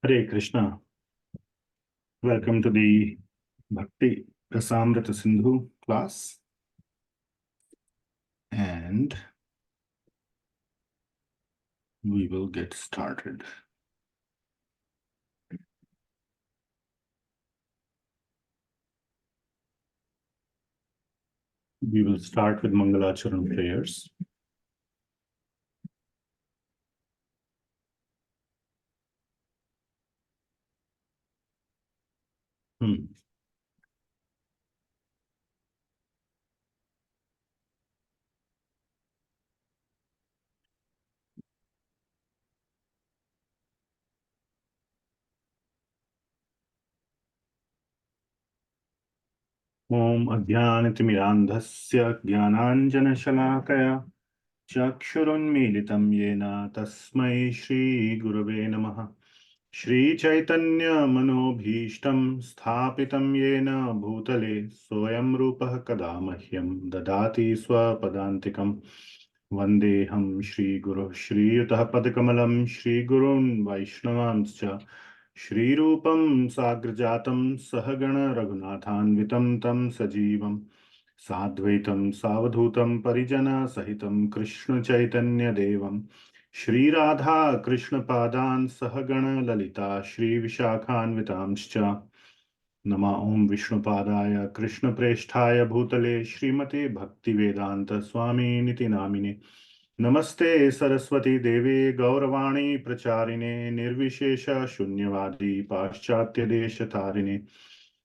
Hare Krishna. Welcome to the Bhakti-rasāmṛta-sindhu class. And we will get started. We will start with Mangalacharan prayers. Om Adhyānatimirandhasya Jnānāñjana-śalākaya Chakshurunmīlitam yena tasmai Shri Gurave Namaha. Shri Chaitanya Manobhishtam Sthapitam yena Bhutale Soyam Rupah Kada Mahyam Dadati Swapadantikam. Vandeham Shri Guru Shri Yutah Padakamalam Shri Gurun Vaishnavanscha Shri Rupam Sagrajatam Sahagana Raghunathanvitam Tam Sajivam Sadvaitam Savadhutam Parijana Sahitam Krishna Chaitanya Devam Shri Radha Krishna Padan Sahagana Lalita Shri Vishakhanvitamscha Nama Om Vishnu Padaya Krishna Presthaya Bhutale Srimate Bhakti Vedanta Swami Niti Namine Namaste Saraswati Devi Gauravani Pracharine Nirvishesha Shunyavadi Paschatya Desha Tarine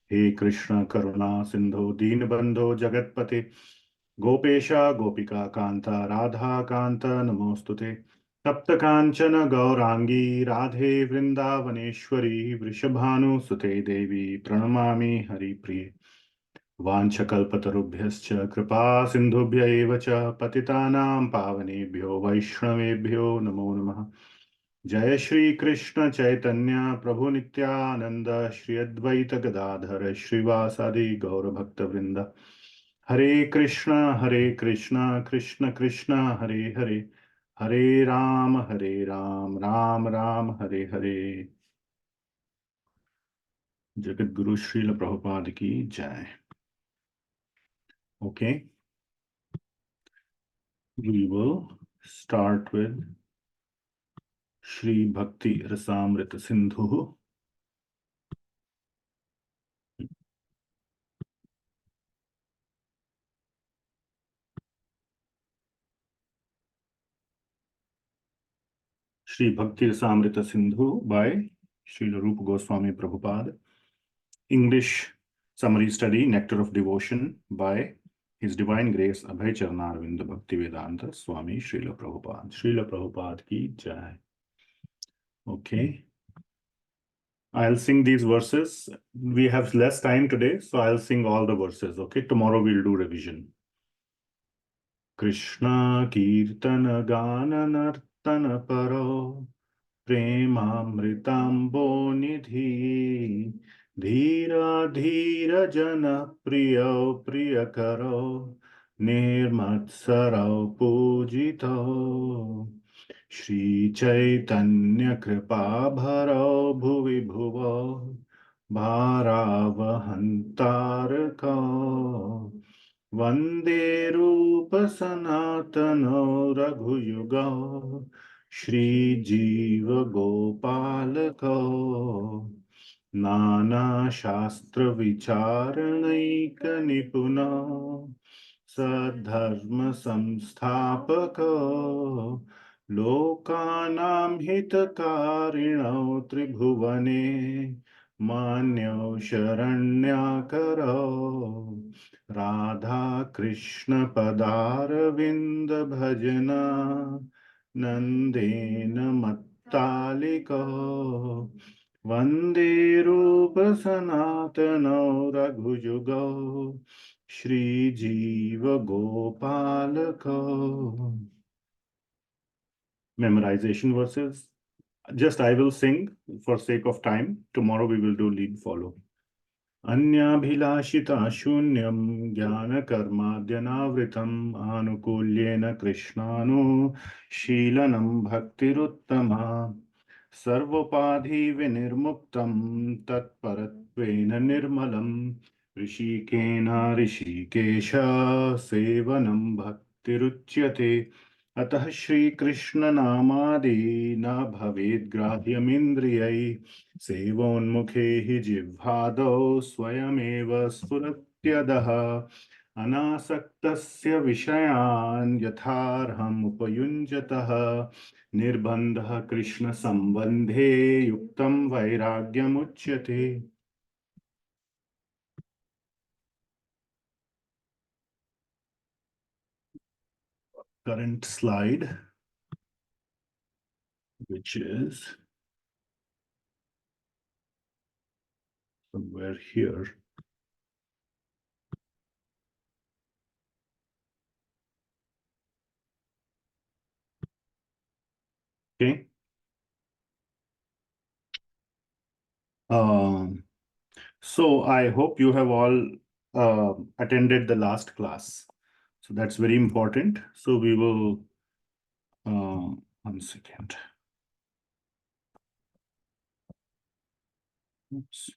He Krishna Karuna Sindhu Deenbandho Jagatpate Gopesha Gopika Kanta Radha Kanta Namostute Tapta Kanchana Gaurangi Radhe Vrindavaneshwari Vrishabhanu Sute Devi Pranamami Hari Priye Vanchakalpatarubhyascha Kripa Sindhubhya eva cha Patitanam Pavanebhyo Vaishnavebhyo Namo Namaha Jaya Shri Krishna Chaitanya Prabhu Nityananda Shri Advaita Gadadhara Shri Vasadi Gaura Bhakta Vrinda Hare Krishna Krishna Krishna Hare Hare Hare Ram Ram Ram Hare Hare. Jagat Guru Srila Prabhupada ki Jai. Okay, we will start with Śrī Bhakti-rasāmṛta-sindhuḥ. Śrī Bhakti-rasāmṛta-sindhuḥ by Srila Rupa Goswami Prabhupada. English summary study, Nectar of Devotion by His Divine Grace Abhay Charanarvinda Bhaktivedanta Swami Srila Prabhupada. Srila Prabhupada ki Jai. Okay. I'll sing these verses. We have less time today, so I'll sing all the verses. Okay. Tomorrow we'll do revision. Krishna Kirtana Gana Nartana Paro Premamritambo Nidhi Dhira Dhira Jana Priyo Priyakaro Nirmatsarao Pujito Shri Chaitanya Kripa Bharo Bhuvi Bhuvo Bharavahantarako Vande Rupa Sanatano Raghuyuga Shri Jiva Gopalako Nana Shastra Vicharanaika Nipuna Sadharma Samsthapako Lokanam Hitakarino Tribhuvane Manyo Sharanyakaro Radha Krishna Padaravinda Bhajana Nandena Mattaliko Vande Rupa Sanatano Raghujugo Shri Jiva Gopalako. Memorization verses. Just I will sing for sake of time. Tomorrow we will do lead follow. Anyabhilashita shunyam jnana karmadyanavritam anukulyena krishnanu shilanam bhaktiruttama सर्वोपाधि विनिर्मुक्तं तत्परत्वेन निर्मलं ऋषिकेन ऋषिकेश सेवनं भक्तिरुच्यते अतः श्रीकृष्णनामादि न भवेत् ग्राह्यमिन्द्रियैः सेवोन्मुखे हि जिह्वादौ स्वयमेव स्फुरत्यदः अनासक्तस्य विषयान् यथार्हम् उपयुञ्जतः निर्बन्धः कृष्ण संबंधे युक्तं वैराग्यमुच्यते. Current slide, which is somewhere here. Okay. So I hope you have all attended the last class. So that's very important. So we will, 1 second. Oops.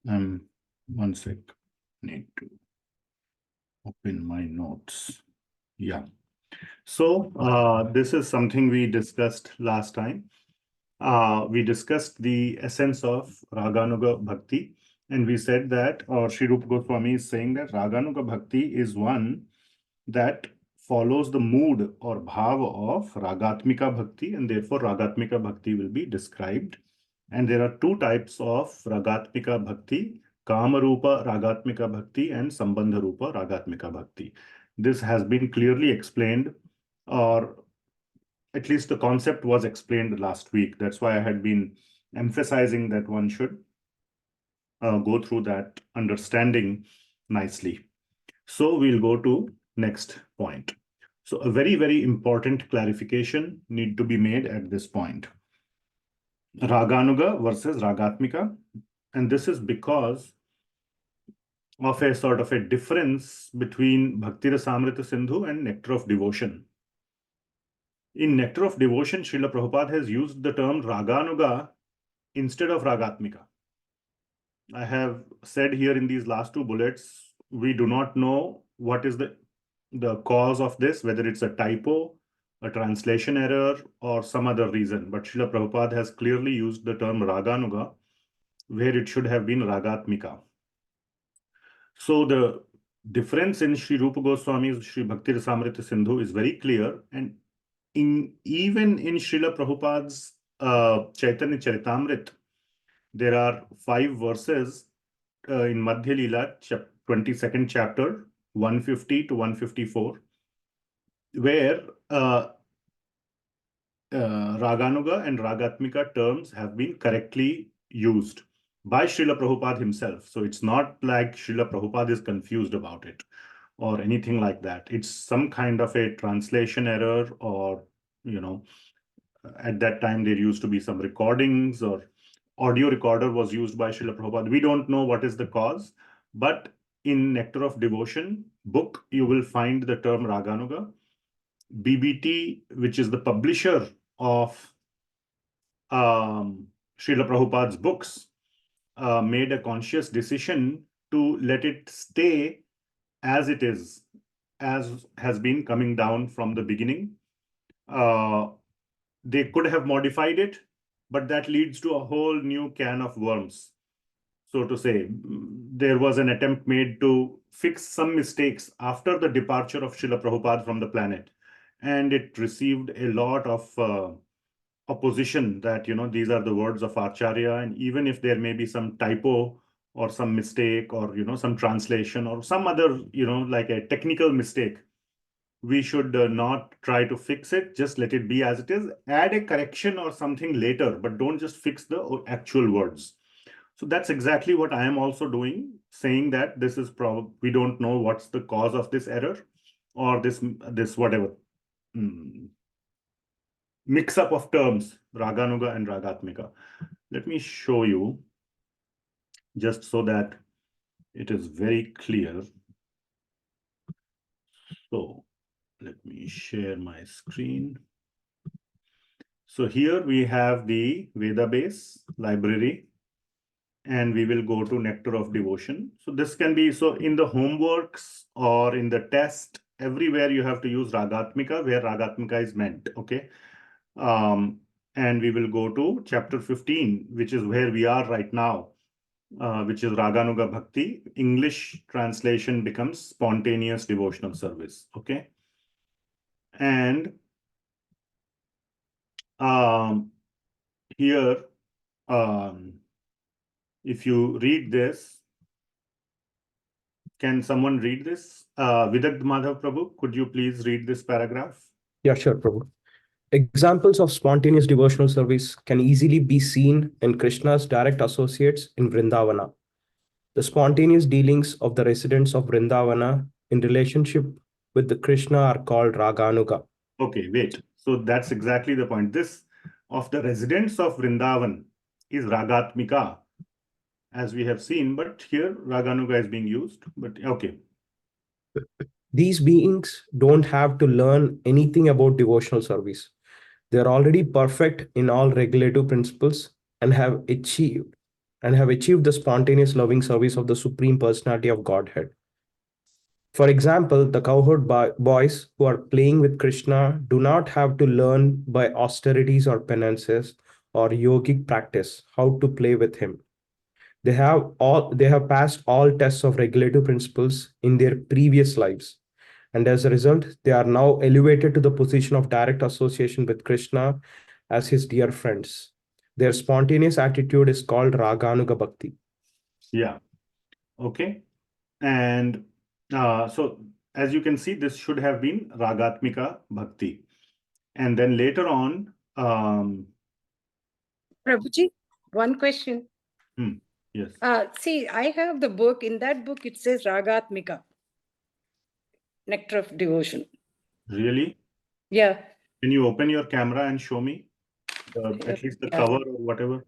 1 sec. Need to open my notes. Yeah. So this is something we discussed last time. We discussed the essence of raganuga bhakti, and we said that, or Sri Rupa Goswami is saying that raganuga bhakti is one that follows the mood or bhava of ragatmika bhakti, and therefore ragatmika bhakti will be described. And there are two types of ragatmika bhakti: kamarupa ragatmika bhakti and sambandharupa ragatmika bhakti. This has been clearly explained, or at least the concept was explained last week. That's why I had been emphasizing that one should go through that understanding nicely. So we'll go to next point. So a very, very important clarification need to be made at this point. Raganuga versus Ragatmika. And this is because of a sort of a difference between Bhakti-rasāmṛta-sindhu and Nectar of Devotion. In Nectar of Devotion, Srila Prabhupada has used the term Raganuga instead of Ragatmika. I have said here in these last two bullets, we do not know what is the cause of this, whether it's a typo, a translation error, or some other reason. But Srila Prabhupada has clearly used the term Raganuga, where it should have been Ragatmika. So the difference in Sri Rupa Goswami's Śrī Bhakti-rasāmṛta-sindhu is very clear. And even in Srila Prabhupada's Chaitanya Charitamrita, there are 5 verses in Madhya Lila, 22nd chapter, 150 to 154, where Raganuga and Ragatmika terms have been correctly used by Srila Prabhupada himself. So it's not like Srila Prabhupada is confused about it or anything like that. It's some kind of a translation error, or, at that time there used to be some recordings or audio recorder was used by Srila Prabhupada. We don't know what is the cause, but in Nectar of Devotion book, you will find the term Raganuga. BBT, which is the publisher of Srila Prabhupada's books, made a conscious decision to let it stay as it is, as has been coming down from the beginning. They could have modified it, but that leads to a whole new can of worms, so to say. There was an attempt made to fix some mistakes after the departure of Srila Prabhupada from the planet, and it received a lot of opposition that, these are the words of Acharya, and even if there may be some typo or some mistake or, some translation or some other, like a technical mistake, we should not try to fix it. Just let it be as it is. Add a correction or something later, but don't just fix the actual words. So that's exactly what I am also doing, saying that this is probably, we don't know what's the cause of this error or this whatever mix-up of terms, Raganuga and Ragatmika. Let me show you, just so that it is very clear. So let me share my screen. So here we have the vedabase library, and we will go to Nectar of Devotion. So this can be, so in the homeworks or in the test, everywhere you have to use Ragatmika, where Ragatmika is meant, okay? And we will go to chapter 15, which is where we are right now, which is Raganuga Bhakti. English translation becomes spontaneous devotional service, okay? And here, if you read this, can someone read this? Vidagdh Madhav Prabhu, could you please read this paragraph? Yeah, sure, Prabhu. Examples of spontaneous devotional service can easily be seen in Krishna's direct associates in Vrindavana. The spontaneous dealings of the residents of Vrindavana in relationship with the Krishna are called raganuga. Okay, wait. So that's exactly the point. This of the residents of Vrindavan is Ragatmika, as we have seen, but here Raganuga is being used. But okay. These beings don't have to learn anything about devotional service. They are already perfect in all regulative principles and have achieved the spontaneous loving service of the Supreme Personality of Godhead. For example, the cowherd boys who are playing with Krishna do not have to learn by austerities or penances or yogic practice how to play with him. They have passed all tests of regulative principles in their previous lives. And as a result, they are now elevated to the position of direct association with Krishna as his dear friends. Their spontaneous attitude is called Raganuga Bhakti. Yeah. Okay. And so as you can see, this should have been Ragatmika Bhakti. And then later on, Prabhuji, one question. Yes. See, I have the book. In that book, it says Ragatmika, Nectar of Devotion. Really? Yeah. Can you open your camera and show me at least the cover or whatever?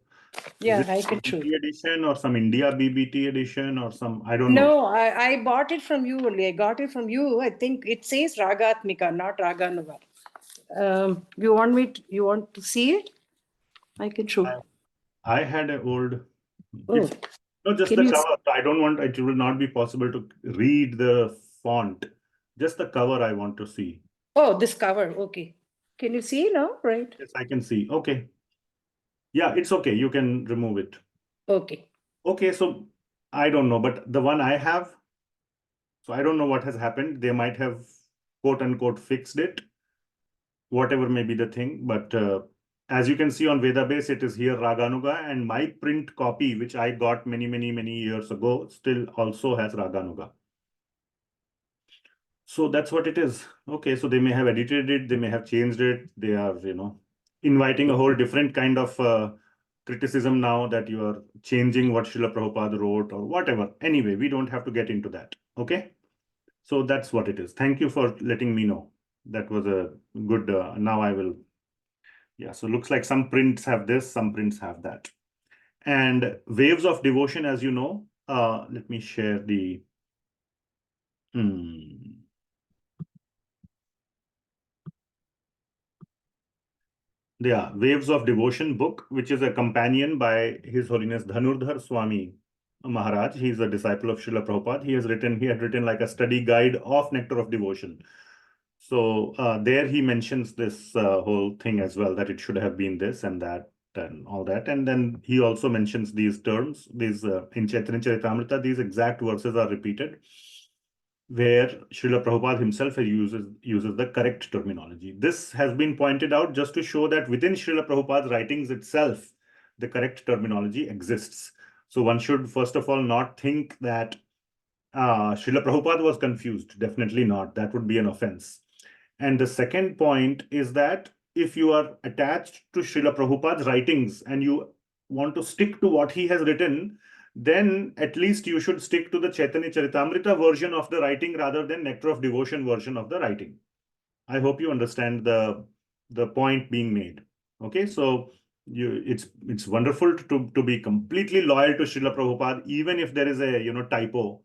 Yeah, Is it I can show. BBT edition or some India BBT edition or some, I don't know. No, I bought it from you only. I got it from you. I think it says Ragatmika, not Raganuga. You want to see it? I can show. I had an old. Oh, No, just the cover. I don't want. It will not be possible to read the font. Just the cover I want to see. Oh, this cover. Okay. Can you see now? Right. Yes, I can see. Okay. Yeah, it's okay. You can remove it. Okay. Okay, so I don't know, but the one I have, so I don't know what has happened. They might have quote unquote fixed it, whatever may be the thing. But as you can see on Vedabase, it is here Raganuga, and my print copy, which I got many years ago, still also has Raganuga. So that's what it is. Okay, so they may have edited it, they may have changed it. They are, inviting a whole different kind of criticism now that you are changing what Srila Prabhupada wrote or whatever. Anyway, we don't have to get into that. Okay, so that's what it is. Thank you for letting me know. That was a good, now I will. Yeah, so looks like some prints have this, some prints have that. And waves of devotion, as you know, let me share the. Yeah, Waves of Devotion book, which is a companion by His Holiness Dhanurdhana Swami Maharaj. He is a disciple of Srila Prabhupada. He had written like a study guide of Nectar of Devotion. So there he mentions this whole thing as well, that it should have been this and that and all that. And then he also mentions these terms, these in Chaitanya Charitamrita, these exact verses are repeated, where Srila Prabhupada himself uses the correct terminology. This has been pointed out just to show that within Srila Prabhupada's writings itself, the correct terminology exists. So one should first of all not think that Srila Prabhupada was confused. Definitely not. That would be an offense. And the second point is that if you are attached to Srila Prabhupada's writings and you want to stick to what he has written, then at least you should stick to the Chaitanya Charitamrita version of the writing rather than Nectar of Devotion version of the writing. I hope you understand the point being made. Okay, so it's wonderful to be completely loyal to Srila Prabhupada, even if there is a typo,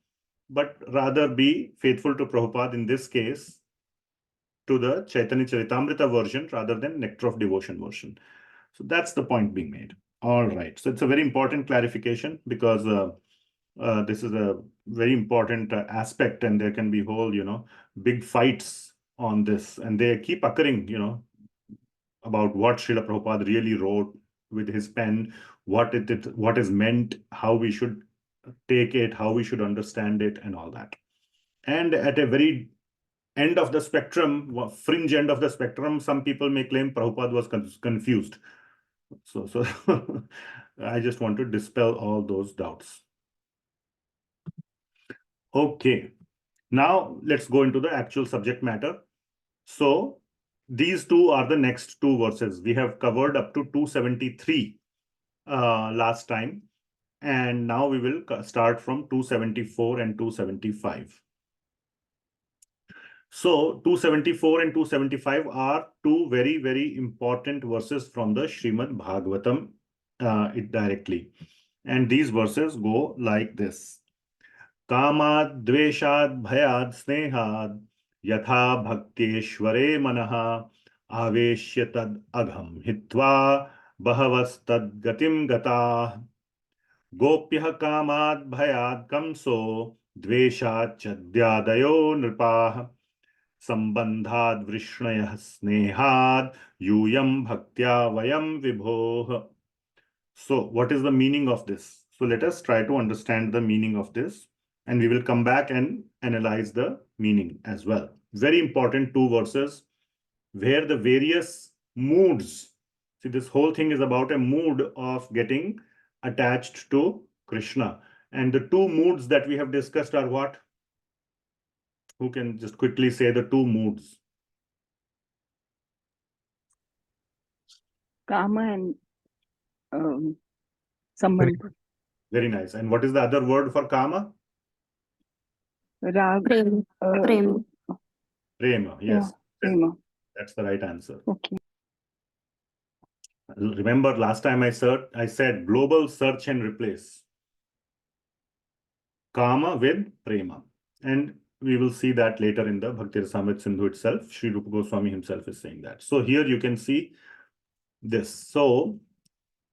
but rather be faithful to Prabhupada in this case. to the Chaitanya Charitamrita version rather than Nectar of Devotion version. So that's the point being made. All right. So it's a very important clarification because this is a very important aspect, and there can be whole, big fights on this, and they keep occurring, about what Srila Prabhupada really wrote with his pen, what is meant, how we should take it, how we should understand it, and all that. And at a very end of the spectrum, fringe end of the spectrum, some people may claim Prabhupada was confused. So I just want to dispel all those doubts. Okay, now let's go into the actual subject matter. So these two are the next two verses. We have covered up to 273 last time, and now we will start from 274 and 275. So 274 and 275 are two very, very important verses from the Srimad Bhagavatam directly. And these verses go like this. Kamad dveshad bhayad snehad yatha bhakteshware manaha aveshya tad agham hitva bahavastad gatim gata gopyah kamad bhayad kamso dveshad chadyadayo nripah sambandhad vrishnayah snehad yuyam bhaktya vayam vibhoh. So what is the meaning of this? So let us try to understand the meaning of this, and we will come back and analyze the meaning as well. Very important two verses where the various moods, see, this whole thing is about a mood of getting attached to Krishna. And the two moods that we have discussed are what? Who can just quickly say the two moods? Kama and Sambandha. Very nice. And what is the other word for Kama? Rag. Prema. Prema. Yes. Prema. That's the right answer. Okay. Remember last time I said global search and replace Kama with Prema. And we will see that later in the Bhakti-rasāmṛta-sindhuḥ itself. Sri Rupa Goswami himself is saying that. So here you can see this. So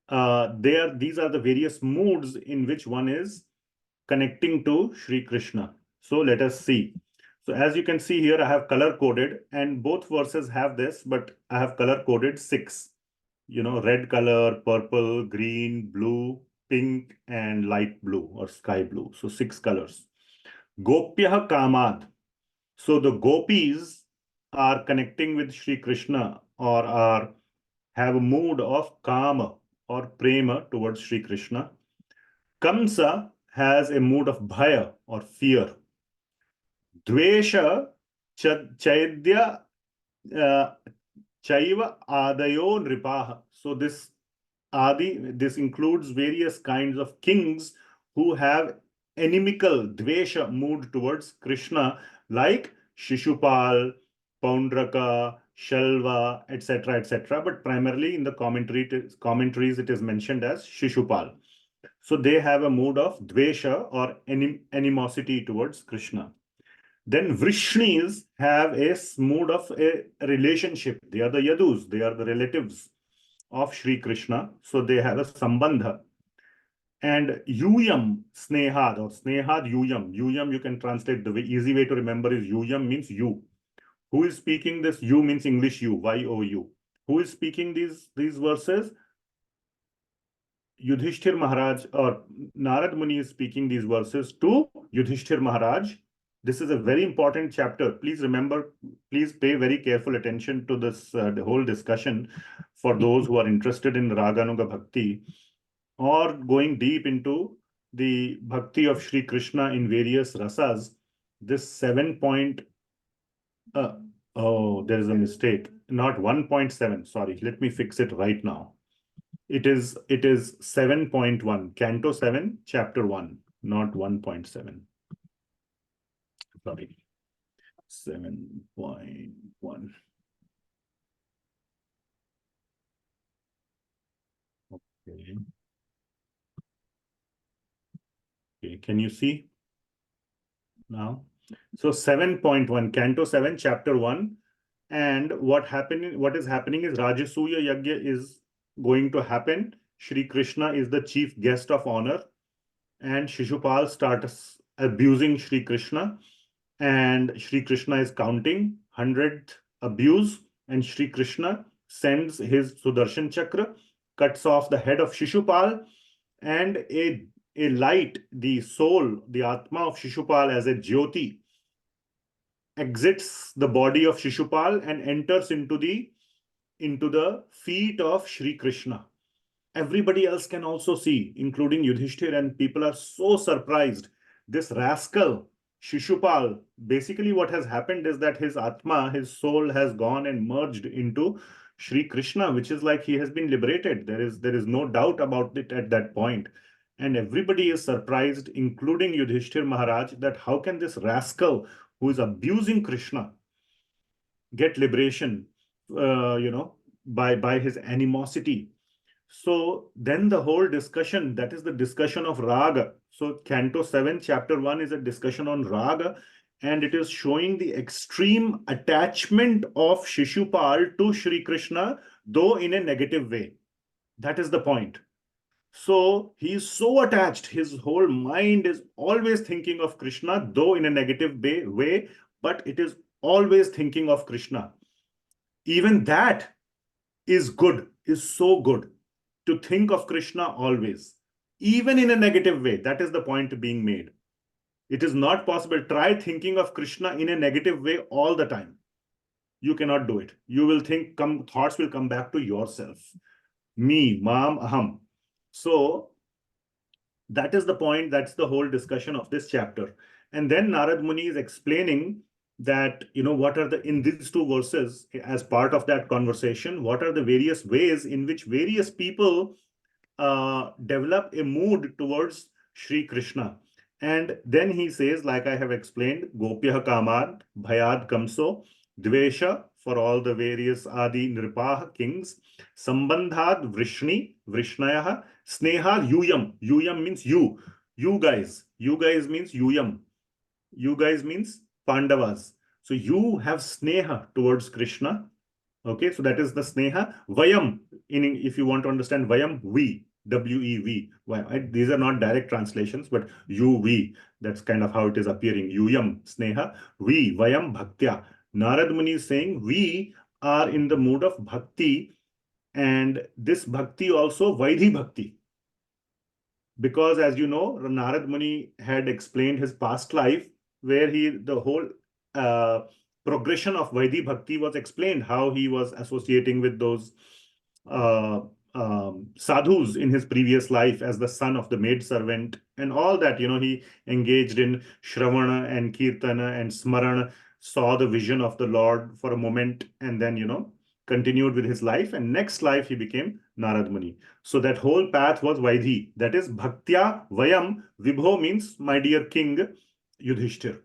these are the various moods in which one is connecting to Sri Krishna. So let us see. So as you can see here, I have color coded, and both verses have this, but I have color coded 6. Red color, purple, green, blue, pink, and light blue or sky blue. So 6 colors. Gopyah kamad. So the gopis are connecting with Sri Krishna, or have a mood of kama or prema towards Sri Krishna. Kamsa has a mood of bhaya or fear. Dvesha chaidya chaiva adayo nripaha. So this includes various kinds of kings who have inimical dvesha mood towards Krishna, like Shishupala, Paundraka, Shalva, etc., etc. But primarily in the commentaries, it is mentioned as Shishupala. So they have a mood of dvesha or animosity towards Krishna. Then Vrishnis have a mood of a relationship. They are the Yadus, they are the relatives of Sri Krishna. So they have a sambandha. And yuyam snehad or snehad yuyam. Yuyam you can translate, the easy way to remember is yuyam means you. Who is speaking this? You means English you, Y-O-U. Who is speaking these verses? Yudhishthir Maharaj, or Narada Muni is speaking these verses to Yudhishthir Maharaj. This is a very important chapter. Please remember, please pay very careful attention to this the whole discussion for those who are interested in raganuga bhakti or going deep into the bhakti of Sri Krishna in various rasas. This 7 point, there is a mistake. Not 1.7, sorry. Let me fix it right now. It is 7.1, Canto 7, Chapter 1, not 1.7. Sorry, 7.1. Okay. Okay, can you see now? So 7.1, Canto 7, Chapter 1, And what is happening is Rajasuya Yajna is going to happen. Sri Krishna is the chief guest of honor, and Shishupala starts abusing Sri Krishna, and Sri Krishna is counting 100th abuse, and Sri Krishna sends his Sudarshan Chakra, cuts off the head of Shishupala, and a light, the soul, the Atma of Shishupala as a Jyoti, exits the body of Shishupala and enters into the feet of Sri Krishna. Everybody else can also see, including Yudhishthir, and people are so surprised. This rascal, Shishupala, basically what has happened is that his Atma, his soul, has gone and merged into Sri Krishna, which is like he has been liberated. There is no doubt about it at that point. And everybody is surprised, including Yudhishthir Maharaj, that how can this rascal who is abusing Krishna get liberation, by his animosity. So then the whole discussion, that is the discussion of Raga. So Canto 7, Chapter 1 is a discussion on Raga, and it is showing the extreme attachment of Shishupala to Sri Krishna, though in a negative way. That is the point. So he is so attached, his whole mind is always thinking of Krishna, though in a negative way, but it is always thinking of Krishna. Even that is good, is so good, to think of Krishna always, even in a negative way. That is the point being made. It is not possible. Try thinking of Krishna in a negative way all the time. You cannot do it. You will think, thoughts will come back to yourself. Me, mam, aham. So that is the point. That's the whole discussion of this chapter. And then Narada Muni is explaining that, what are in these two verses, as part of that conversation, what are the various ways in which various people develop a mood towards Sri Krishna. And then he says, like I have explained, Gopyah Kamad, Bhayad Kamso, Dvesha, for all the various Adi Nripah kings, Sambandhad Vrishni, Vrishnayah, Sneha Yuyam. Yuyam means you. You guys. You guys means Yuyam. You guys means Pandavas. So you have sneha towards Krishna. Okay, so that is the sneha. Vayam, if you want to understand Vayam, we, W-E-V. These are not direct translations, but you, we. That's kind of how it is appearing. Yuyam, sneha. We, Vayam, Bhaktya. Narada Muni is saying we are in the mood of bhakti, and this bhakti also Vaidhi bhakti. Because as you know, Narada Muni had explained his past life, where the whole progression of Vaidhi Bhakti was explained, how he was associating with those sadhus in his previous life as the son of the maidservant, and all that. He engaged in Shravana and Kirtana and Smarana, saw the vision of the Lord for a moment, and then, continued with his life. And next life, he became Narada Muni. So that whole path was Vaidhi. That is Bhaktya Vayam. Vibho means my dear king Yudhishthir.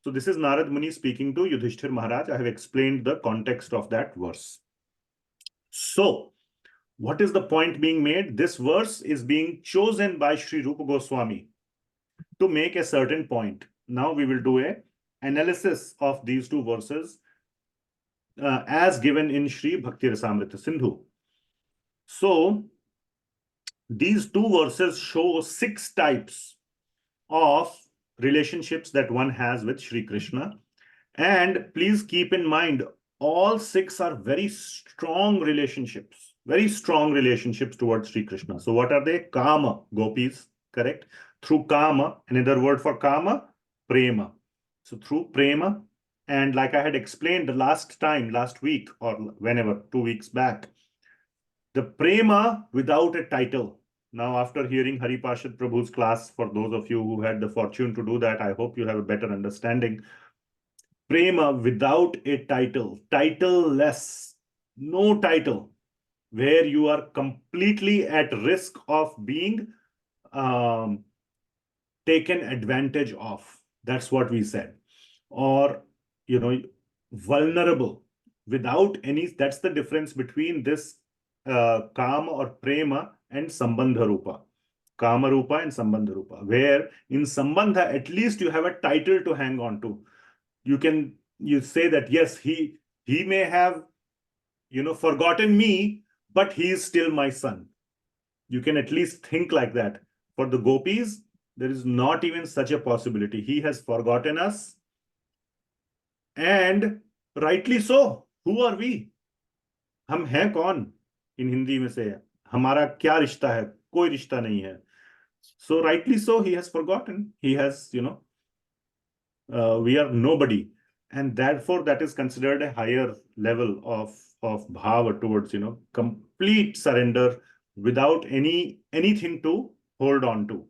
So this is Narada Muni speaking to Yudhishthir Maharaj. I have explained the context of that verse. So what is the point being made? This verse is being chosen by Sri Rupa Goswami to make a certain point. Now we will do an analysis of these two verses as given in Śrī Bhakti-rasāmṛta-sindhuḥ. So these two verses show 6 types of relationships that one has with Sri Krishna. And please keep in mind, all 6 are very strong relationships towards Sri Krishna. So what are they? Kama, gopis, correct? Through Kama, another word for Kama, Prema. So through Prema, and like I had explained the last week, or whenever, 2 weeks back, the Prema without a title. Now, after hearing Hari Parshad Prabhu's class, for those of you who had the fortune to do that, I hope you have a better understanding. Prema without a title, titleless, no title, where you are completely at risk of being taken advantage of. That's what we said. Or, vulnerable, without any. That's the difference between this Kama or Prema and Sambandha Rupa. Kama Rupa and Sambandha Rupa, where in Sambandha, at least you have a title to hang on to. You say that, yes, he He may have, forgotten me, but he is still my son. You can at least think like that. For the gopis, there is not even such a possibility. He has forgotten us, and rightly so. Who are we? हम हैं कौन? In Hindi में से हमारा क्या रिश्ता है? कोई रिश्ता नहीं है. So rightly so, he has forgotten. He has, we are nobody, and therefore that is considered a higher level of bhava towards, complete surrender without anything to hold on to.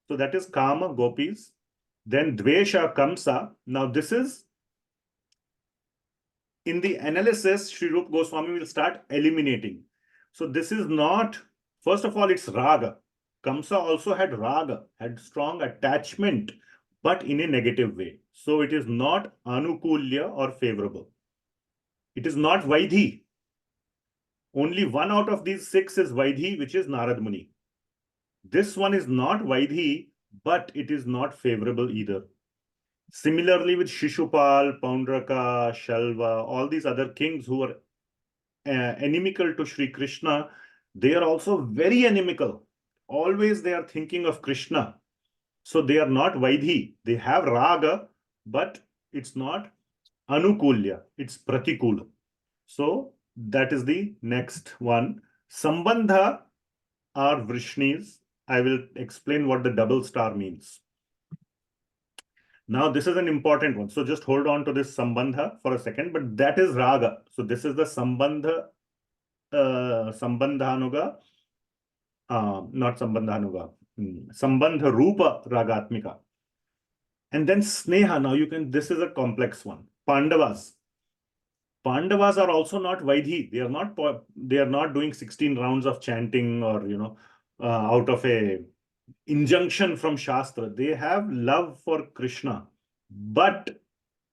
So that is kama, gopis. Then dvesha, kamsa. Now this is, in the analysis, Sri Rupa Goswami will start eliminating. So this is not, first of all, it's raga. Kamsa also had raga, had strong attachment, but in a negative way. So it is not anukulya or favorable. It is not vaidhi. Only one out of these 6 is vaidhi, which is Narada Muni. This one is not vaidhi, but it is not favorable either. Similarly with Shishupala, Paundraka, Shalva, all these other kings who are inimical to Sri Krishna, they are also very inimical. Always they are thinking of Krishna. So they are not vaidhi. They have raga, but it's not anukulya. It's pratikula. So that is the next one. Sambandha are Vrishnis. I will explain what the double star means. Now, this is an important one. So just hold on to this sambandha for a second, but that is raga. So this is the sambandha, sambandhanuga, not sambandhanuga, sambandha rupa ragatmika. And then sneha. Now this is a complex one. Pandavas. Pandavas are also not vaidhi. They are not doing 16 rounds of chanting or, out of a injunction from Shastra. They have love for Krishna, but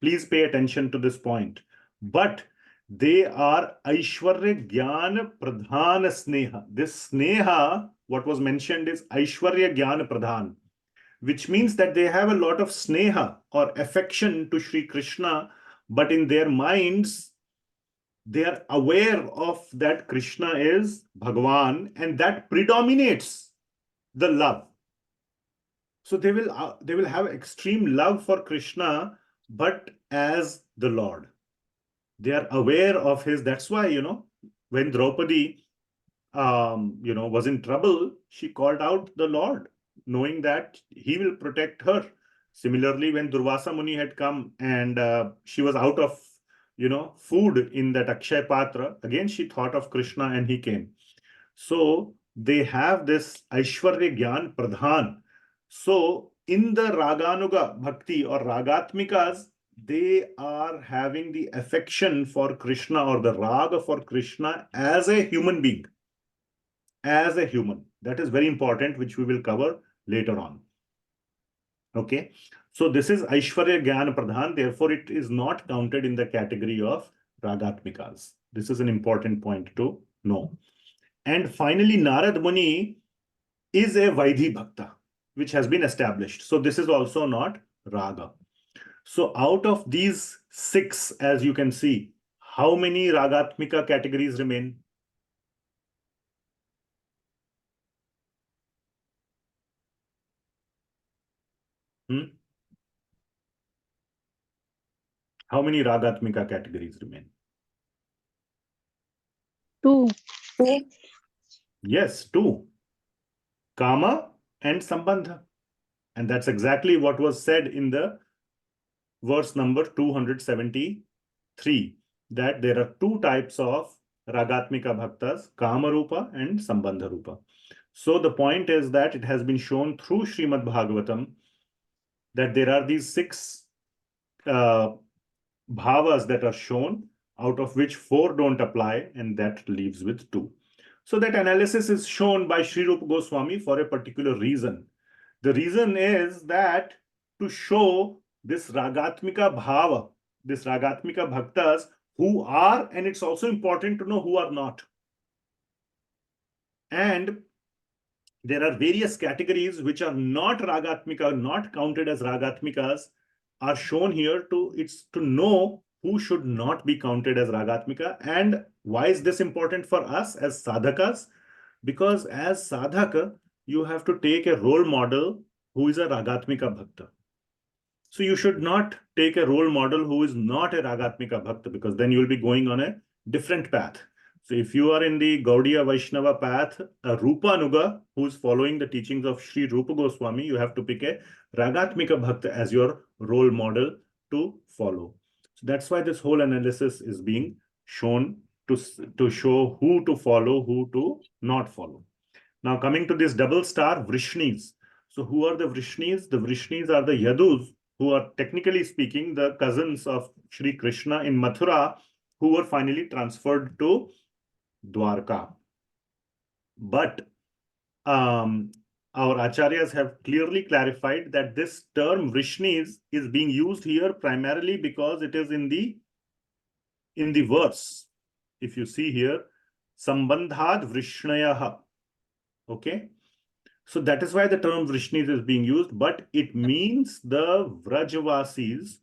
please pay attention to this point. But they are aishvarya jnana pradhana sneha. This sneha, what was mentioned, is aishvarya jnana pradhan, which means that they have a lot of sneha or affection to Sri Krishna, but in their minds, they are aware of that Krishna is Bhagavan, and that predominates the love. So they will have extreme love for Krishna, but as the Lord. They are aware of his. That's why, when Draupadi, was in trouble, she called out the Lord, knowing that he will protect her. Similarly, when Durvasa Muni had come and she was out of, food in that Akshay Patra, again, she thought of Krishna and he came. So they have this aishvarya jnana pradhan. So in the raganuga bhakti or ragatmikas, they are having the affection for Krishna or the raga for Krishna as a human being. As a human. That is very important, which we will cover later on. Okay. So this is aishvarya jnana pradhan. Therefore, it is not counted in the category of ragatmikas. This is an important point to know. And finally, Narada Muni is a vaidhi bhakta, which has been established. So this is also not raga. So out of these 6, as you can see, how many ragatmika categories remain? How many ragatmika categories remain? 2. Yes, 2. Kama and Sambandha. And that's exactly what was said in the verse number 273, that there are 2 types of ragatmika bhaktas, Kama Rupa and Sambandha Rupa. So the point is that it has been shown through Srimad Bhagavatam that there are these 6 bhavas that are shown, out of which 4 don't apply, and that leaves with 2. So that analysis is shown by Sri Rupa Goswami for a particular reason. The reason is that to show this ragatmika bhava, this ragatmika bhaktas who are, and it's also important to know who are not. And there are various categories which are not ragatmika, not counted as ragatmikas, are shown here to know who should not be counted as Ragatmika. And why is this important for us as sadhakas? Because as sadhaka, you have to take a role model who is a Ragatmika bhakta. So you should not take a role model who is not a Ragatmika bhakta, because then you will be going on a different path. So if you are in the Gaudiya Vaishnava path, a Rupanuga who is following the teachings of Sri Rupa Goswami, you have to pick a Ragatmika bhakta as your role model to follow. So that's why this whole analysis is being shown to show who to follow, who to not follow. Now coming to this double star, Vrishnis. So who are the Vrishnis? The Vrishnis are the Yadus, who are technically speaking the cousins of Sri Krishna in Mathura, who were finally transferred to Dwarka. But our acharyas have clearly clarified that this term Vrishnis is being used here primarily because it is in the verse. If you see here, Sambandhat Vrishnayaha. Okay. So that is why the term Vrishnis is being used, but it means the Vrajavasis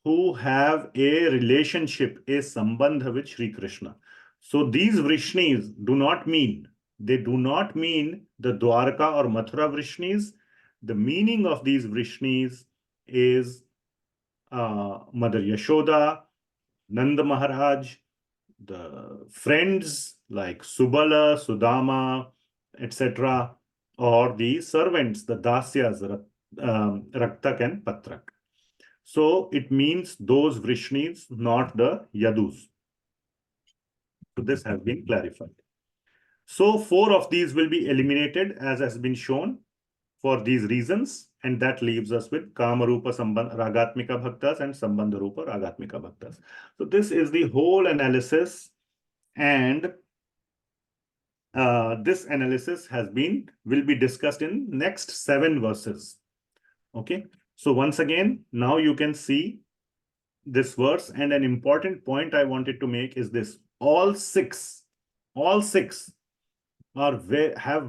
who have a relationship, a sambandha with Sri Krishna. So these Vrishnis do not mean the Dwarka or Mathura Vrishnis. The meaning of these Vrishnis is Mother Yashoda, Nanda Maharaj, the friends like Subala, Sudama, etc., or the servants, the dasyas, Raktak and Patrak. So it means those Vrishnis, not the Yadus. So this has been clarified. So 4 of these will be eliminated as has been shown for these reasons, and that leaves us with Kamarupa Ragatmika Bhaktas and Sambandharupa Ragatmika Bhaktas. So this is the whole analysis, and this analysis will be discussed in next 7 verses. Okay. So once again, now you can see this verse, and an important point I wanted to make is this: all six have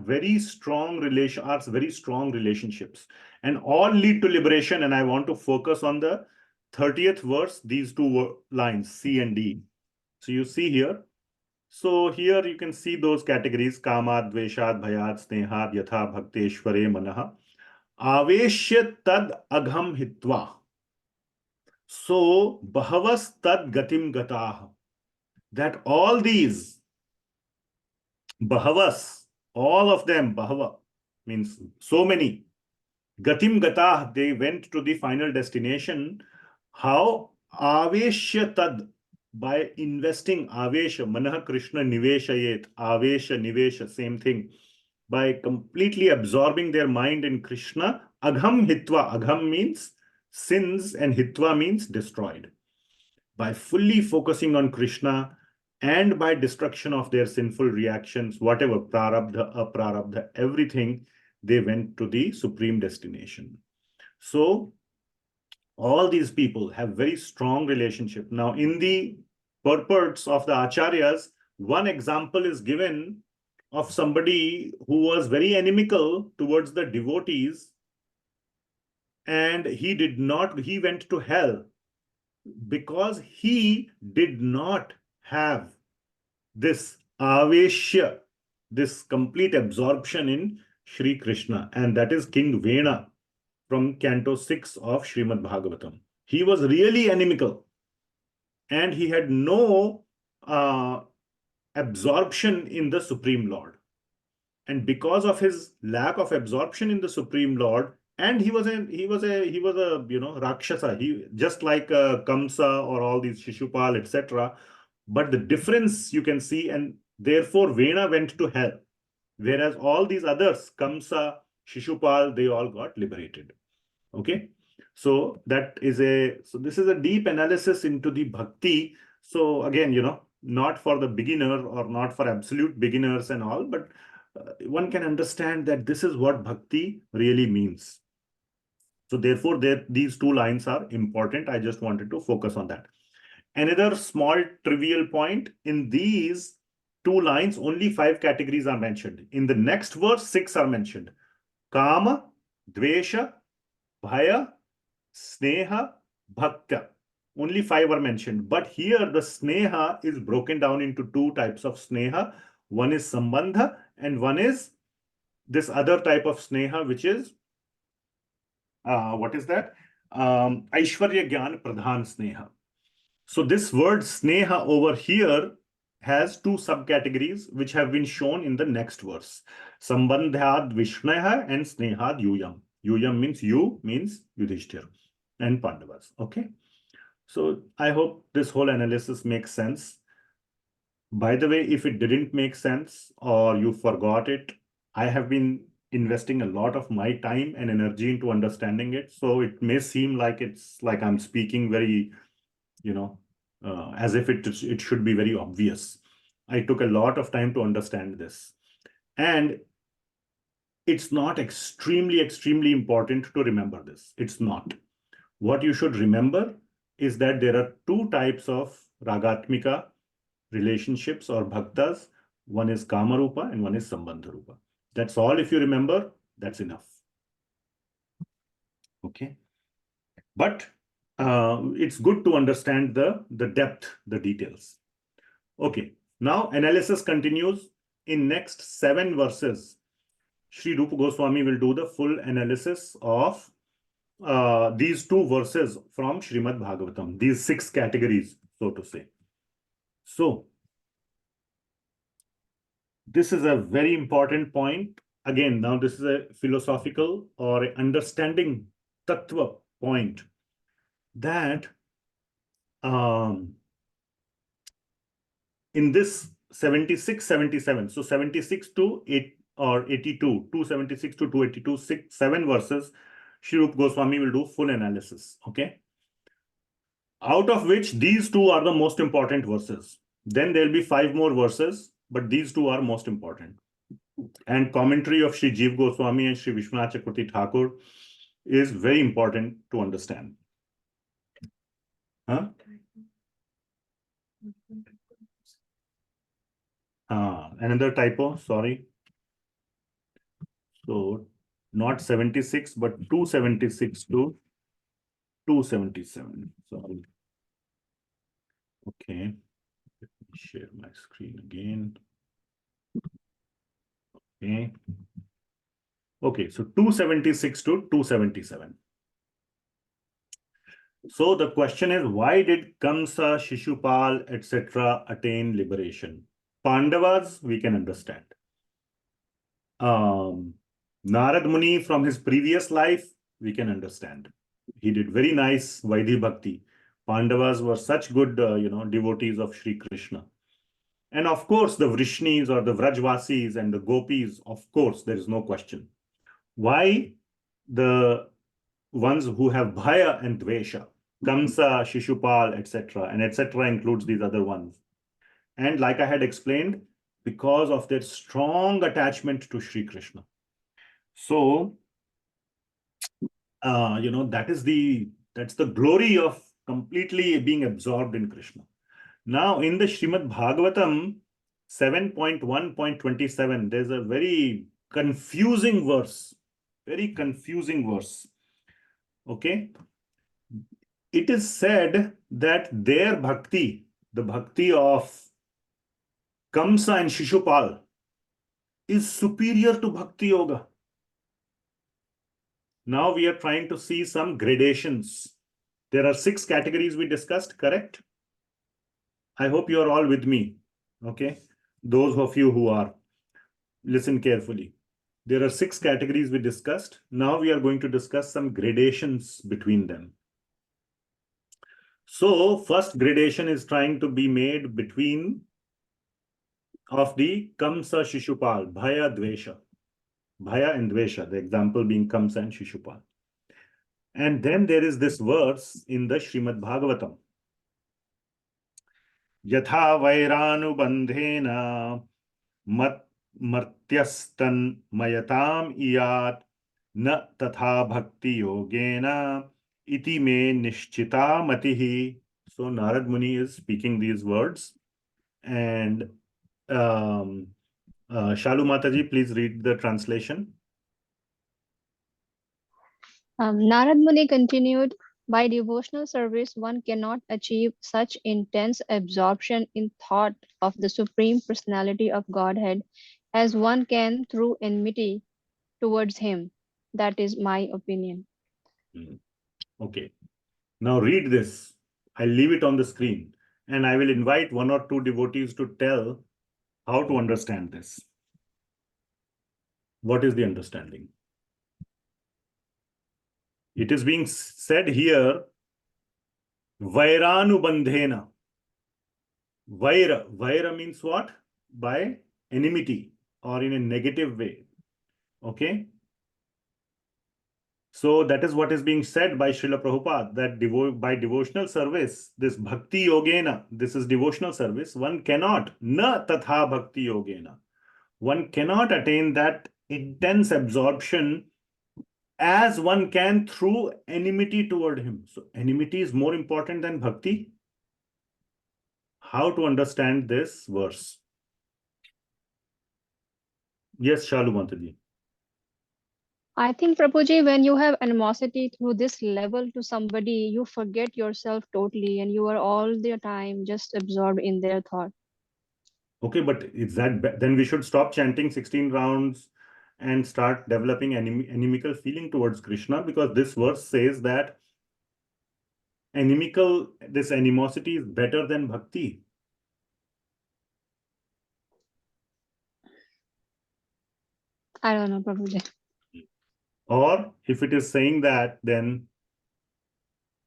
very strong relationships, and all lead to liberation. And I want to focus on the 30th verse, these 2 lines, C and D. So you see here. So here you can see those categories: Kamad, Dveshad, Bhayad, Snehad, Yatha, Bhakti, Aishvarya, Manaha. Aveshya tad agham hitva. So Bahavas tad gatim gatah. That all these Bahavas, all of them, Bahava means so many. Gatim gatah, they went to the final destination. How? Aveshya tad. By investing avesha, manah Krishna niveshayet, avesha, nivesha, same thing. By completely absorbing their mind in Krishna, agham hitva. Agham means sins and hitva means destroyed. By fully focusing on Krishna and by destruction of their sinful reactions, whatever, prarabdha, aprarabdha, everything, they went to the supreme destination. So all these people have very strong relationship. Now, in the purports of the acharyas, one example is given of somebody who was very inimical towards the devotees, and he went to hell because he did not have this aveshya, this complete absorption in Sri Krishna, and that is King Vena from Canto 6 of Srimad Bhagavatam. He was really inimical, and he had no absorption in the Supreme Lord. And because of his lack of absorption in the Supreme Lord, and he was a Rakshasa, he just like Kamsa or all these Shishupala, etc. But the difference you can see, and therefore Vena went to hell, whereas all these others, Kamsa, Shishupala, they all got liberated. Okay, so this is a deep analysis into the bhakti. So again, not for the beginner or not for absolute beginners and all, but one can understand that this is what bhakti really means. So therefore, these 2 lines are important. I just wanted to focus on that. Another small trivial point: in these 2 lines, only 5 categories are mentioned. In the next verse, 6 are mentioned: Kama, Dvesha, Bhaya, Sneha, Bhakta. only 5 are mentioned. But here the sneha is broken down into 2 types of sneha. One is sambandha and one is this other type of sneha, which is, what is that? Aishvarya Gyan Pradhan Sneha. So this word sneha over here has 2 subcategories which have been shown in the next verse. Sambandhad Vishnaha and Snehad Yuyam. Yuyam means you, means Yudhishthir and Pandavas. Okay. So I hope this whole analysis makes sense. By the way, if it didn't make sense or you forgot it, I have been investing a lot of my time and energy into understanding it. So it may seem like it's like I'm speaking very, as if it should be very obvious. I took a lot of time to understand this. And it's not extremely important to remember this. It's not. What you should remember is that there are 2 types of Ragatmika relationships or bhaktas. One is Kamarupa and one is Sambandharupa. That's all. If you remember, that's enough. Okay. But it's good to understand the depth, the details. Okay. Now analysis continues. In next 7 verses, Sri Rupa Goswami will do the full analysis of these 2 verses from Srimad Bhagavatam, these 6 categories, so to say. So, this is a very important point. Again, now this is a philosophical or understanding tattva point that in this 76, 77, so 76 to 8 or 82, 276 to 282, 7 verses, Sri Rupa Goswami will do full analysis. Okay. Out of which these 2 are the most important verses. Then there'll be 5 more verses, but these 2 are most important. And commentary of Sri Jiva Goswami and Sri Vishwanath Chakravarti Thakur is very important to understand. Huh? Another typo, sorry. So not 76, but 276 to 277. Sorry. Okay. Let me share my screen again. Okay. Okay, so 276 to 277. So the question is, why did Kamsa, Shishupal, etc. attain liberation? Pandavas, we can understand. Narada Muni from his previous life, we can understand. He did very nice Vaidhi Bhakti. Pandavas were such good, devotees of Sri Krishna. And of course, the Vrishnis or the Vrajvasis and the Gopis, of course, there is no question. Why the ones who have Bhaya and Dvesha, Kamsa, Shishupal, etc. and etc. includes these other ones. And like I had explained, because of their strong attachment to Sri Krishna. So, that's the glory of completely being absorbed in Krishna. Now, in the Srimad Bhagavatam 7.1.27, there's a very confusing verse. Very confusing verse. Okay. It is said that their bhakti, the bhakti of Kamsa and Shishupal, is superior to Bhakti Yoga. Now we are trying to see some gradations. There are 6 categories we discussed, correct? I hope you are all with me. Okay. Those of you who are, listen carefully. There are 6 categories we discussed. Now we are going to discuss some gradations between them. So first gradation is trying to be made between of the Kamsa Shishupal, Bhaya Dvesha. Bhaya and Dvesha, the example being Kamsa and Shishupal. And then there is this verse in the Srimad Bhagavatam. Yatha vairanu bandhena martyastan mayatam iyat na tatha bhakti yogena iti me nishchita matihi. So Narada Muni is speaking these words. And Shalu Mataji, please read the translation. Narada Muni continued, By devotional service, one cannot achieve such intense absorption in thought of the Supreme Personality of Godhead as one can through enmity towards Him. That is my opinion. Okay. Now read this. I'll leave it on the screen and I will invite one or two devotees to tell how to understand this. What is the understanding? It is being said here, Vairānubandhena. Vaira means what? By enmity or in a negative way. Okay. So that is what is being said by Srila Prabhupada, that by devotional service, this bhakti yogena, this is devotional service, one cannot, na tatha bhakti yogena, one cannot attain that intense absorption as one can through enmity toward him. So enmity is more important than bhakti. How to understand this verse? Yes, Shalu Mataji. I think, Prabhuji, when you have animosity through this level to somebody, you forget yourself totally and you are all the time just absorbed in their thought. Okay, but is that then we should stop chanting 16 rounds and start developing animical feeling towards Krishna, because this verse says that this animosity is better than bhakti. I don't know, Prabhuji. Or if it is saying that, then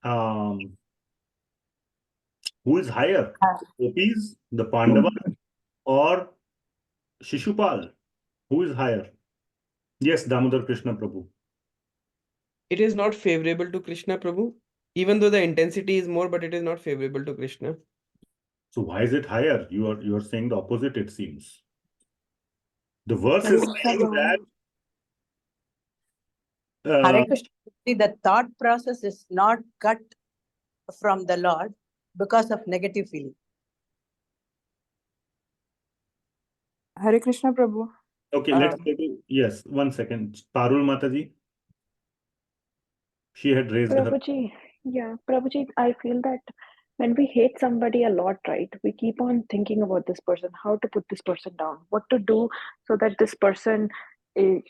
who is higher? Gopis, the Pandavas, or Shishupal? Who is higher? Yes, Damodar Krishna Prabhu. It is not favorable to Krishna, Prabhu. Even though the intensity is more, but it is not favorable to Krishna. So why is it higher? You are saying the opposite, it seems. The verse is saying that Hare Krishna, the thought process is not cut from the Lord because of negative feeling. Hare Krishna, Prabhu. okay, let's go to, yes, one second. Parul Mataji. She had raised her. Prabhuji, yeah, Prabhuji, I feel that when we hate somebody a lot, right, we keep on thinking about this person, how to put this person down, what to do so that this person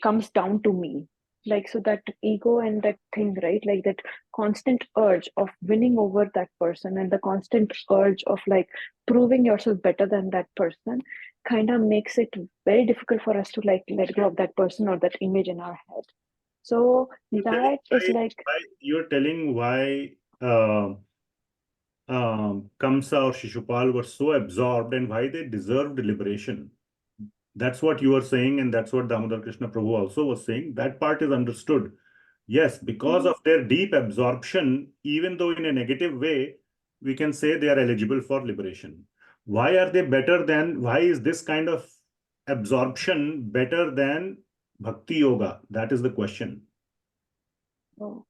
comes down to me. Like, so that ego and that thing, right, like that constant urge of winning over that person and the constant urge of like proving yourself better than that person kind of makes it very difficult for us to like let go of that person or that image in our head. So that is like, You're telling why Kamsa or Shishupal were so absorbed and why they deserved liberation. That's what you are saying, and that's what Damodar Krishna Prabhu also was saying. That part is understood. Yes, because of their deep absorption, even though in a negative way, we can say they are eligible for liberation. Why are they better than, why is this kind of absorption better than Bhakti Yoga? That is the question. oh,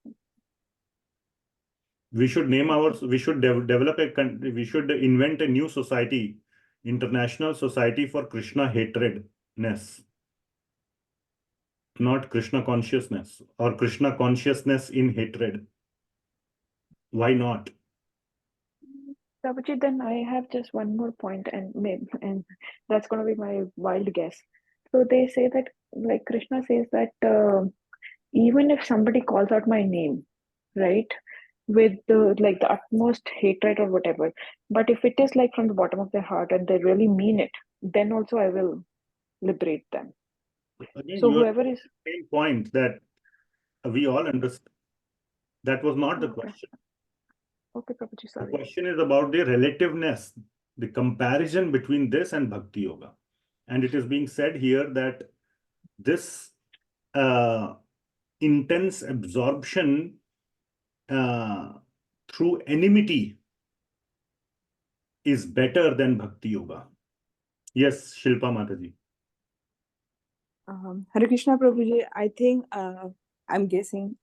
We should we should develop we should invent a new society, International Society for Krishna Hatredness, not Krishna consciousness, or Krishna consciousness in hatred. Why not? Prabhuji, then I have just one more point, and maybe, and that's going to be my wild guess. So they say that, like Krishna says that even if somebody calls out my name, right, with the like the utmost hatred or whatever, but if it is like from the bottom of their heart and they really mean it, then also I will liberate them. Again, So whoever is same point that we all understand. That was not the question. Okay, Prabhuji, sorry. The question is about the relativeness, the comparison between this and Bhakti Yoga. And it is being said here that this intense absorption through enmity is better than Bhakti Yoga. Yes, Shilpa Mataji. Hare Krishna Prabhuji, I think I'm guessing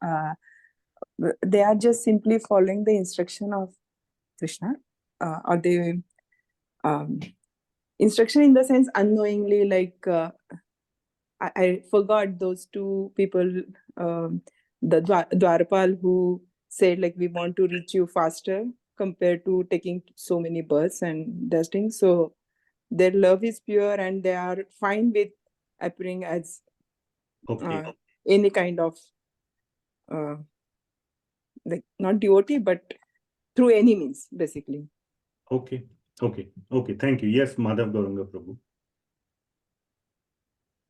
they are just simply following the instruction of Krishna, or the instruction in the sense unknowingly, like I forgot those two people, the Dwarapal who said like we want to reach you faster compared to taking so many births and dusting. So their love is pure and they are fine with appearing as Okay. any kind of like not devotee, but through any means, basically. Okay. Okay. Okay. Thank you. Yes, Madhav Gauranga Prabhu.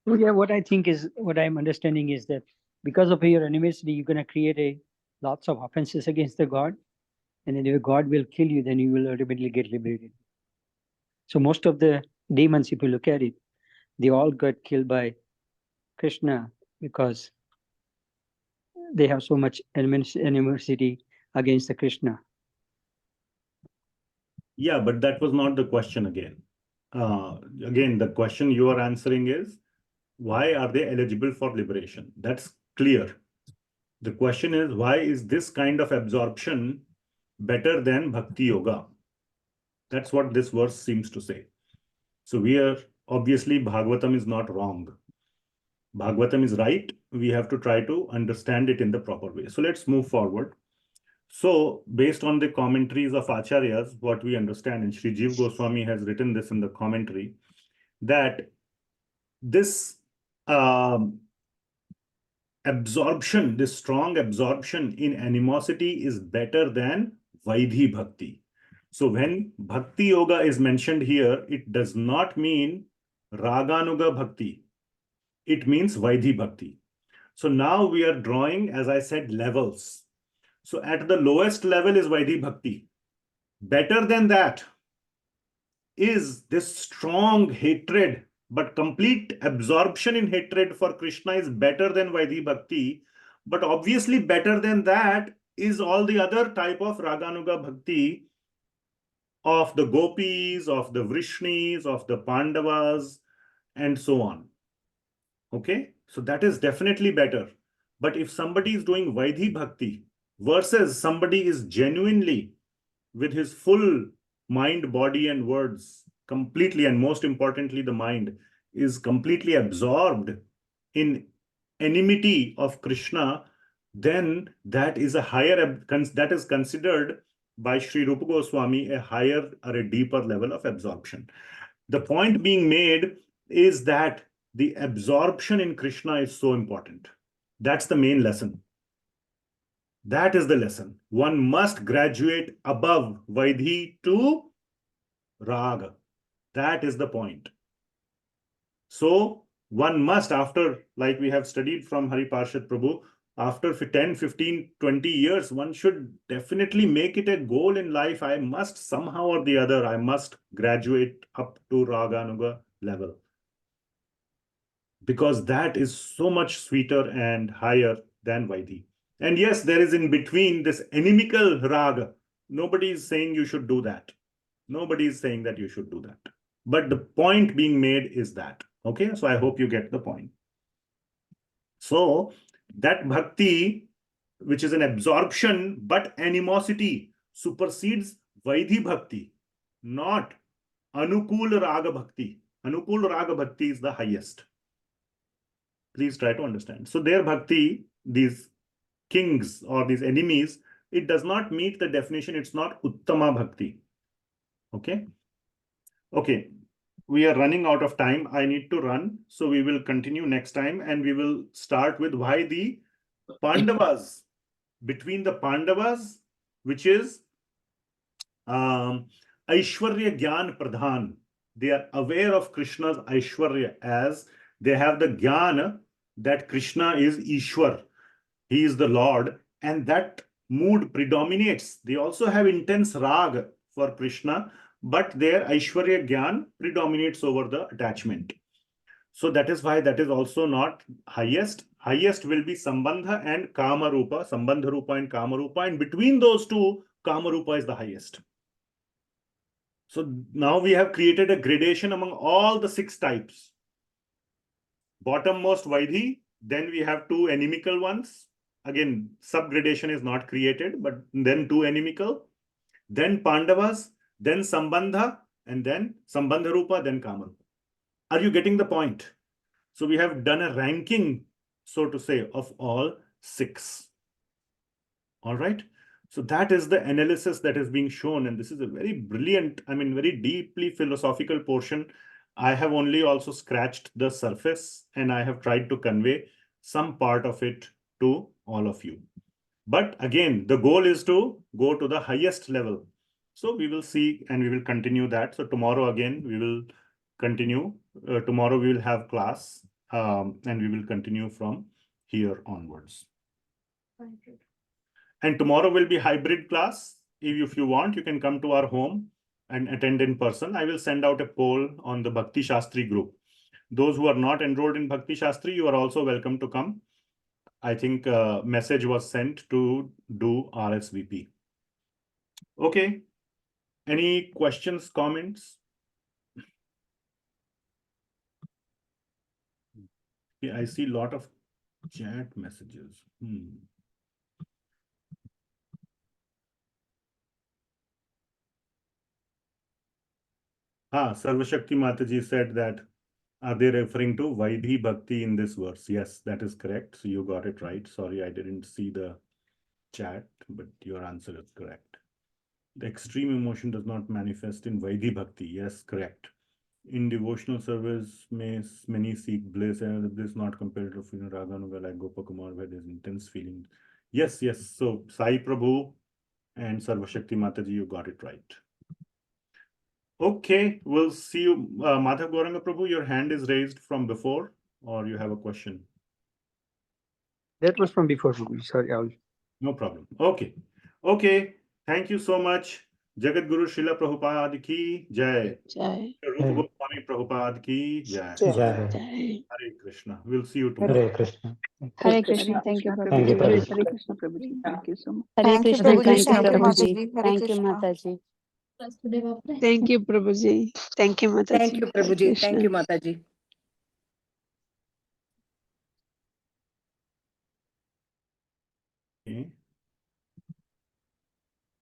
So yeah, what I think is, what I'm understanding is that because of your animosity, you're going to create lots of offenses against the God. And then if God will kill you, then you will ultimately get liberated. So most of the demons, if you look at it, they all got killed by Krishna because they have so much animosity against the Krishna. Yeah, but that was not the question again. Again, the question you are answering is, why are they eligible for liberation? That's clear. The question is, why is this kind of absorption better than Bhakti Yoga? That's what this verse seems to say. So we are, obviously, Bhagavatam is not wrong. Bhagavatam is right. We have to try to understand it in the proper way. So let's move forward. So based on the commentaries of Acharyas, what we understand, and Sri Jiva Goswami has written this in the commentary, that this absorption, this strong absorption in animosity is better than Vaidhi Bhakti. So when Bhakti Yoga is mentioned here, it does not mean Raganuga Bhakti. It means Vaidhi Bhakti. So now we are drawing, as I said, levels. So at the lowest level is Vaidhi Bhakti. Better than that is this strong hatred, but complete absorption in hatred for Krishna is better than Vaidhi Bhakti. But obviously better than that is all the other type of Raganuga Bhakti of the gopis, of the Vrishnis, of the Pandavas, and so on. Okay, so that is definitely better. But if somebody is doing Vaidhi Bhakti versus somebody is genuinely with his full mind, body, and words completely, and most importantly, the mind is completely absorbed in enmity of Krishna, then that is a higher, that is considered by Sri Rupa Goswami a higher or a deeper level of absorption. The point being made is that the absorption in Krishna is so important. That's the main lesson. That is the lesson. One must graduate above Vaidhi to Raga. That is the point. So one must, after, like we have studied from Hari Parshad Prabhu, after 10, 15, 20 years, one should definitely make it a goal in life. I must somehow or the other, I must graduate up to Raganuga level. Because that is so much sweeter and higher than Vaidhi. And yes, there is in between this inimical raga. Nobody is saying you should do that. Nobody is saying that you should do that. But the point being made is that. Okay, so I hope you get the point. So that bhakti, which is an absorption, but animosity, supersedes Vaidhi bhakti, not Anukul Raga Bhakti. Anukul Raga Bhakti is the highest. Please try to understand. So their bhakti, these kings or these enemies, it does not meet the definition. It's not Uttama Bhakti. Okay. Okay. We are running out of time. I need to run. So we will continue next time and we will start with why the Pandavas, between the Pandavas, which is aishvarya Gyan Pradhan. They are aware of Krishna's aishvarya as they have the Gyan that Krishna is Ishwar. He is the Lord, and that mood predominates. They also have intense rag for Krishna, but their Aishwarya Gyan predominates over the attachment. So that is why that is also not highest. Highest will be Sambandha and Kamarupa, Sambandha Rupa and Kamarupa, and between those two, Kamarupa is the highest. So now we have created a gradation among all the 6 types. Bottommost Vaidhi, then we have 2 inimical ones. Again, subgradation is not created, but then 2 inimical, then Pandavas, then Sambandha, and then Sambandha Rupa, then Kamarupa. Are you getting the point? So we have done a ranking, so to say, of all 6. All right. So that is the analysis that is being shown. And this is a very brilliant, very deeply philosophical portion. I have only also scratched the surface and I have tried to convey some part of it to all of you. But again, the goal is to go to the highest level. So we will see and we will continue that. So tomorrow again, we will continue. Tomorrow we will have class and we will continue from here onwards. And tomorrow will be hybrid class. If you want, you can come to our home and attend in person. I will send out a poll on the Bhakti Shastri group. Those who are not enrolled in Bhakti Shastri, you are also welcome to come. I think a message was sent to do RSVP. Okay. Any questions, comments? Yeah, I see a lot of chat messages. Sarvashakti Mataji said that, are they referring to Vaidhi Bhakti in this verse? Yes, that is correct. So you got it right. Sorry, I didn't see the chat, but your answer is correct. The extreme emotion does not manifest in Vaidhi Bhakti. Yes, correct. In devotional service, many seek bliss, and this not comparative in raganuga like Gopakumar, where there's intense feeling. Yes. So Sai Prabhu and Sarvashakti Mataji, you got it right. Okay, we'll see you. Madhav Gauranga Prabhu, your hand is raised from before, or you have a question? That was from before. Sorry, No problem. Okay. Thank you so much. Jagat Guru Srila Prabhupada ki jai. Jai. Rupa Goswami Prabhupada ki jai. Jai. Hare Krishna. We'll see you tomorrow. Hare Krishna. Hare Krishna. Thank you, Thank you, Prabhuji. Prabhuji. Hare Krishna, Prabhuji. Thank you so much. Hare Krishna. Prabhuji. Thank you, Thank you, Prabhuji. Hare Thank you, Krishna. Mataji. Thank you, Prabhuji. Thank you, Mataji. Thank you, Prabhuji. Thank you, Mataji.